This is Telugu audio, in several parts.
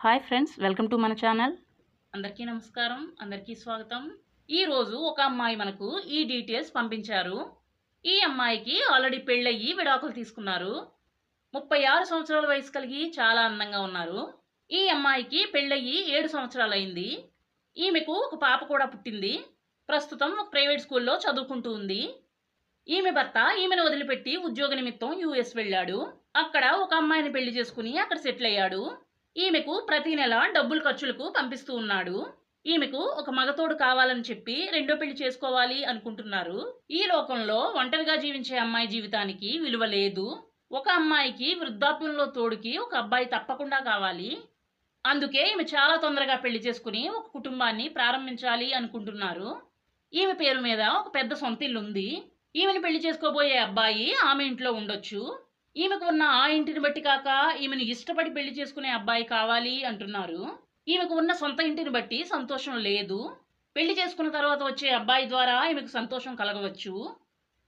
హాయ్ ఫ్రెండ్స్, వెల్కమ్ టు మన ఛానల్. అందరికీ నమస్కారం, అందరికీ స్వాగతం. ఈరోజు ఒక అమ్మాయి మనకు ఈ డీటెయిల్స్ పంపించారు. ఈ అమ్మాయికి ఆల్రెడీ పెళ్ళయ్యి విడాకులు తీసుకున్నారు. 36 సంవత్సరాల వయసు కలిగి చాలా అందంగా ఉన్నారు. ఈ అమ్మాయికి పెళ్ళయ్యి 7 సంవత్సరాలు అయింది. ఈమెకు ఒక పాప కూడా పుట్టింది. ప్రస్తుతం ఒక ప్రైవేట్ స్కూల్లో చదువుకుంటూ ఉంది. ఈమె భర్త ఈమెను వదిలిపెట్టి ఉద్యోగ నిమిత్తం యుఎస్ వెళ్ళాడు. అక్కడ ఒక అమ్మాయిని పెళ్లి చేసుకుని అక్కడ సెటిల్ అయ్యాడు. ఈమెకు ప్రతి నెల డబ్బులు ఖర్చులకు పంపిస్తూ ఉన్నాడు. ఈమెకు ఒక మగతోడు కావాలని చెప్పి రెండో పెళ్లి చేసుకోవాలి అనుకుంటున్నారు. ఈ లోకంలో ఒంటరిగా జీవించే అమ్మాయి జీవితానికి విలువ లేదు. ఒక అమ్మాయికి వృద్ధాప్యంలో తోడుకి ఒక అబ్బాయి తప్పకుండా కావాలి. అందుకే ఈమె చాలా తొందరగా పెళ్లి చేసుకుని ఒక కుటుంబాన్ని ప్రారంభించాలి అనుకుంటున్నారు. ఈమె పేరు మీద ఒక పెద్ద సొంత ఇల్లు ఉంది. ఈమెను పెళ్లి చేసుకోబోయే అబ్బాయి ఆమె ఇంట్లో ఉండొచ్చు. ఈమెకు ఉన్న ఆ ఇంటిని బట్టి కాక ఈమెను ఇష్టపడి పెళ్లి చేసుకునే అబ్బాయి కావాలి అంటున్నారు. ఈమెకు ఉన్న సొంత ఇంటిని బట్టి సంతోషం లేదు. పెళ్లి చేసుకున్న తర్వాత వచ్చే అబ్బాయి ద్వారా ఈమెకు సంతోషం కలగవచ్చు.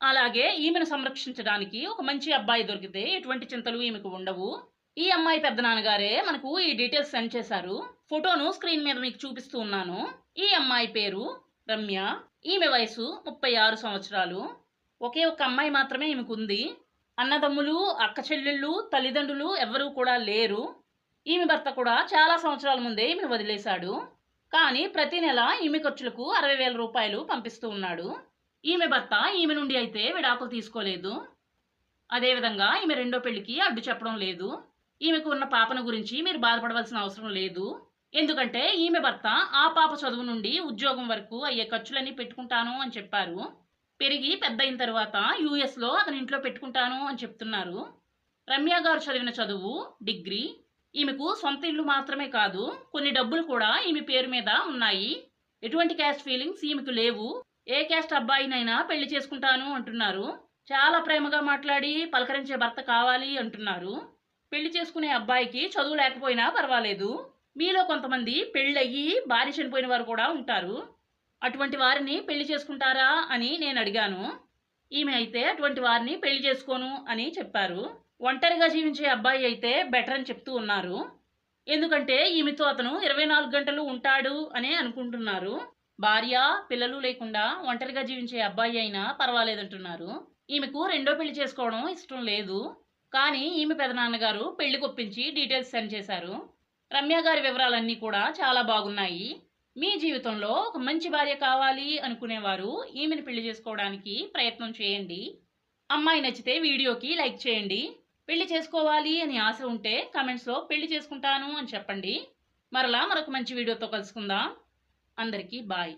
అలాగే ఈమెను సంరక్షించడానికి ఒక మంచి అబ్బాయి దొరికితే ఎటువంటి చింతలు ఈమెకు ఉండవు. ఈ అమ్మాయి పెద్దనాన్నగారే మనకు ఈ డీటెయిల్స్ సెండ్ చేశారు. ఫోటోను స్క్రీన్ మీద మీకు చూపిస్తూ ఉన్నాను. ఈ అమ్మాయి పేరు రమ్య. ఈమె వయసు 36 సంవత్సరాలు. ఒకే ఒక అమ్మాయి మాత్రమే ఈమెకు ఉంది. అన్నదమ్ములు, అక్క చెల్లెళ్ళు, తల్లిదండ్రులు ఎవ్వరూ కూడా లేరు. ఈమె భర్త కూడా చాలా సంవత్సరాల ముందే ఈమెను వదిలేశాడు. కానీ ప్రతి నెల ఈమె ఖర్చులకు 60,000 రూపాయలు పంపిస్తూ ఉన్నాడు. ఈమె భర్త ఈమె నుండి అయితే విడాకులు తీసుకోలేదు. అదేవిధంగా ఈమె రెండో పెళ్లికి అడ్డు చెప్పడం లేదు. ఈమెకు ఉన్న పాపను గురించి మీరు బాధపడవలసిన అవసరం లేదు. ఎందుకంటే ఈమె భర్త ఆ పాప చదువు నుండి ఉద్యోగం వరకు అయ్యే ఖర్చులన్నీ పెట్టుకుంటాను అని చెప్పారు. పెరిగి పెద్ద అయిన తర్వాత యూఎస్లో అతని ఇంట్లో పెట్టుకుంటాను అని చెప్తున్నారు. రమ్య గారు చదివిన చదువు డిగ్రీ. ఈమెకు సొంత ఇల్లు మాత్రమే కాదు, కొన్ని డబ్బులు కూడా ఈమె పేరు మీద ఉన్నాయి. ఎటువంటి క్యాస్ట్ ఫీలింగ్స్ ఈమెకు లేవు. ఏ క్యాస్ట్ అబ్బాయినైనా పెళ్లి చేసుకుంటాను అంటున్నారు. చాలా ప్రేమగా మాట్లాడి పలకరించే భర్త కావాలి అంటున్నారు. పెళ్లి చేసుకునే అబ్బాయికి చదువు లేకపోయినా పర్వాలేదు. మీలో కొంతమంది పెళ్ళయ్యి భార్య చనిపోయిన వారు కూడా ఉంటారు. అటువంటి వారిని పెళ్లి చేసుకుంటారా అని నేను అడిగాను. ఈమె అయితే అటువంటి వారిని పెళ్లి చేసుకోను అని చెప్పారు. ఒంటరిగా జీవించే అబ్బాయి అయితే బెటర్ అని చెప్తూ ఉన్నారు. ఎందుకంటే ఈమెతో అతను 24 గంటలు ఉంటాడు అని అనుకుంటున్నారు. భార్య పిల్లలు లేకుండా ఒంటరిగా జీవించే అబ్బాయి అయినా పర్వాలేదంటున్నారు. ఈమెకు రెండో పెళ్లి చేసుకోవడం ఇష్టం లేదు. కానీ ఈమె పెదనాన్నగారు పెళ్లి కొప్పించి డీటెయిల్స్ సెండ్ చేశారు. రమ్య గారి వివరాలన్నీ కూడా చాలా బాగున్నాయి. మీ జీవితంలో ఒక మంచి భార్య కావాలి అనుకునేవారు ఈమెను పెళ్లి చేసుకోవడానికి ప్రయత్నం చేయండి. అమ్మాయి నచ్చితే వీడియోకి లైక్ చేయండి. పెళ్లి చేసుకోవాలి అని ఆశ ఉంటే కామెంట్స్లో పెళ్లి చేసుకుంటాను అని చెప్పండి. మరలా మరొక మంచి వీడియోతో కలుసుకుందాం. అందరికీ బాయ్.